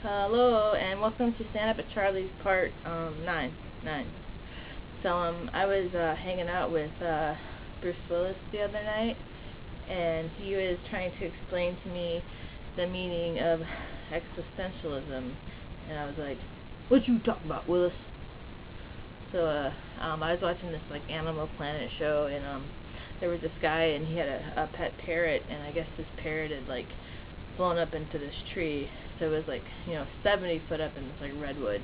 Hello and welcome to Stand Up at Charlie's part 9. So I was hanging out with Bruce Willis the other night, and he was trying to explain to me the meaning of existentialism, and I was like, "What you talking about, Willis?" So I was watching this like Animal Planet show, and there was this guy, and he had a pet parrot, and I guess this parrot had like blown up into this tree. So it was like, 70 foot up in this like redwood,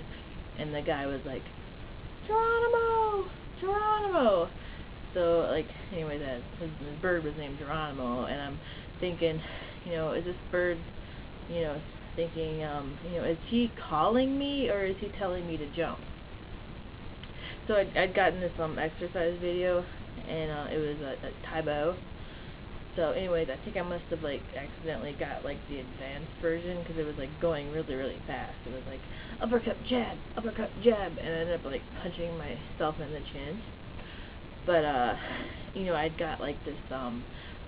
and the guy was like, "Geronimo, Geronimo." So like, anyway, his bird was named Geronimo, and I'm thinking, is this bird, thinking, is he calling me or is he telling me to jump? So I'd gotten this exercise video, and it was a Tai Bo. So anyways, I think I must have like accidentally got like the advanced version, because it was like going really, really fast. It was like uppercut jab, and I ended up like punching myself in the chin. But I'd got like this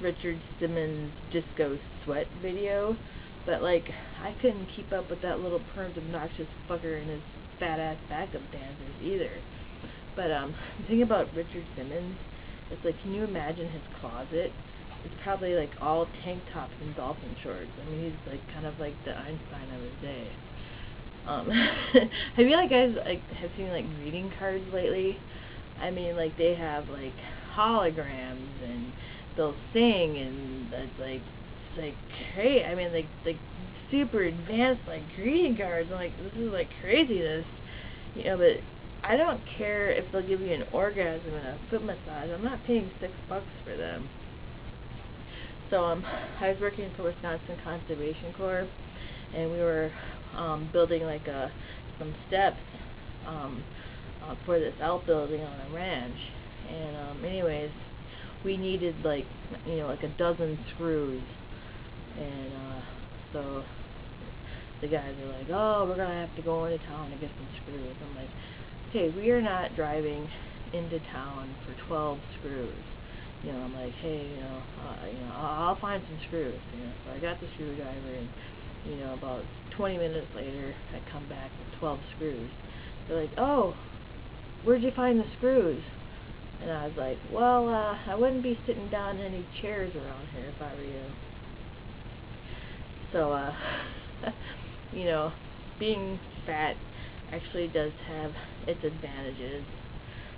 Richard Simmons disco sweat video, but like I couldn't keep up with that little permed obnoxious fucker and his fat ass backup dancers either. But the thing about Richard Simmons, it's like, can you imagine his closet? It's probably like all tank tops and dolphin shorts. I mean, he's like kind of like the Einstein of his day. Have you guys have seen like greeting cards lately? I mean, like they have like holograms, and they'll sing, and it's like hey, I mean like super advanced like greeting cards. I'm like, this is like craziness, but I don't care if they'll give you an orgasm and a foot massage. I'm not paying $6 for them. So I was working for Wisconsin Conservation Corps, and we were building like some steps for this outbuilding on a ranch. And anyways, we needed like a dozen screws, and so the guys are like, "Oh, we're gonna have to go into town to get some screws." I'm like, "Okay, we are not driving into town for 12 screws." I'm like, "Hey, I'll find some screws." So I got the screwdriver, and about 20 minutes later, I come back with 12 screws. They're like, "Oh, where'd you find the screws?" And I was like, "Well, I wouldn't be sitting down in any chairs around here if I were you." So, being fat actually does have its advantages.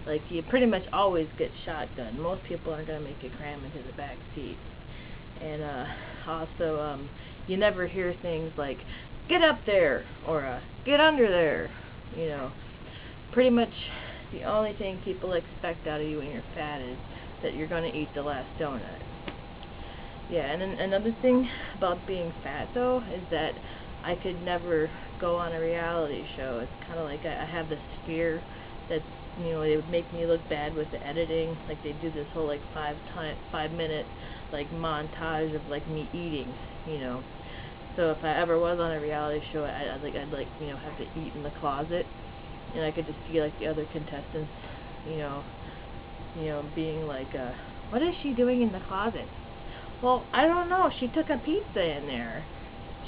Like, you pretty much always get shotgun. Most people aren't going to make you cram into the back seat. And also, you never hear things like, "Get up there," or "Get under there." Pretty much the only thing people expect out of you when you're fat is that you're going to eat the last donut. Yeah, and then another thing about being fat, though, is that I could never go on a reality show. It's kind of like I have this fear that it would make me look bad with the editing. Like, they do this whole like 5-minute like montage of like me eating. So if I ever was on a reality show, I'd have to eat in the closet, and I could just see like the other contestants, being like, "What is she doing in the closet?" "Well, I don't know. She took a pizza in there.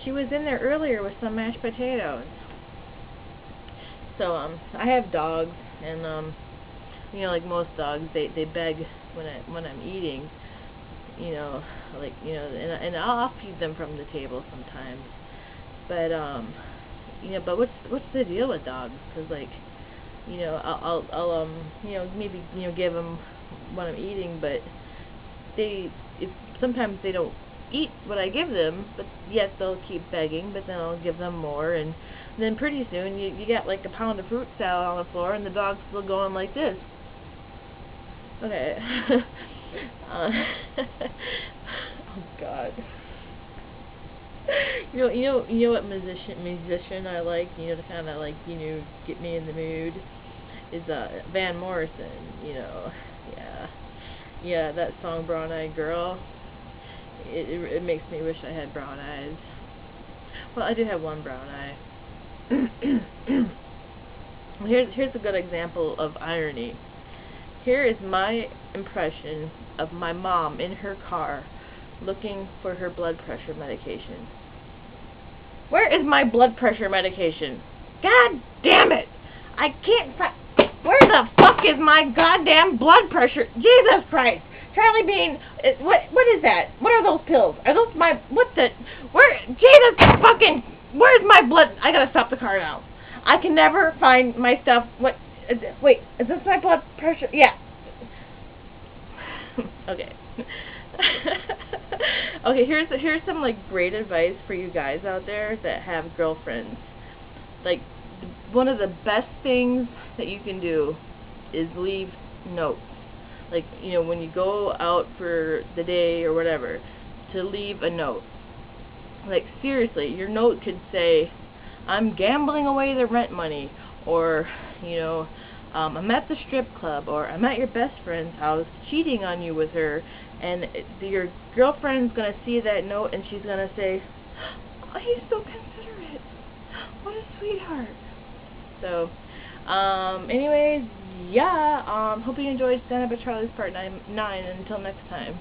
She was in there earlier with some mashed potatoes." So I have dogs, and like most dogs, they beg when I'm eating, and I'll feed them from the table sometimes. But but what's the deal with dogs? Because like, I'll maybe give them what I'm eating, but sometimes they don't eat what I give them, but yet they'll keep begging. But then I'll give them more, and then pretty soon you got like a pound of fruit salad on the floor, and the dog's still going like this. Okay. Oh God. You know what musician I like, to kind of like, get me in the mood, is Van Morrison. Yeah, that song "Brown Eyed Girl." It makes me wish I had brown eyes. Well, I do have one brown eye. Here's a good example of irony. Here is my impression of my mom in her car looking for her blood pressure medication. Where is my blood pressure medication? God damn it! I can't find... Where the fuck is my goddamn blood pressure? Jesus Christ! Charlie Bean, what is that? What are those pills? Are those my... What the... Where... Jesus fucking... Where's my blood... I gotta stop the car now. I can never find my stuff. What... Wait, is this my blood pressure? Yeah. Okay. Okay, here's some like great advice for you guys out there that have girlfriends. Like, one of the best things that you can do is leave notes. Like, you know, when you go out for the day or whatever, to leave a note. Like, seriously, your note could say, I'm gambling away the rent money, or, you know, I'm at the strip club, or I'm at your best friend's house cheating on you with her, and your girlfriend's going to see that note and she's going to say, oh, he's so considerate. What a sweetheart. So, anyways, yeah, hope you enjoyed Stand Up at Charlie's Part 9, and until next time.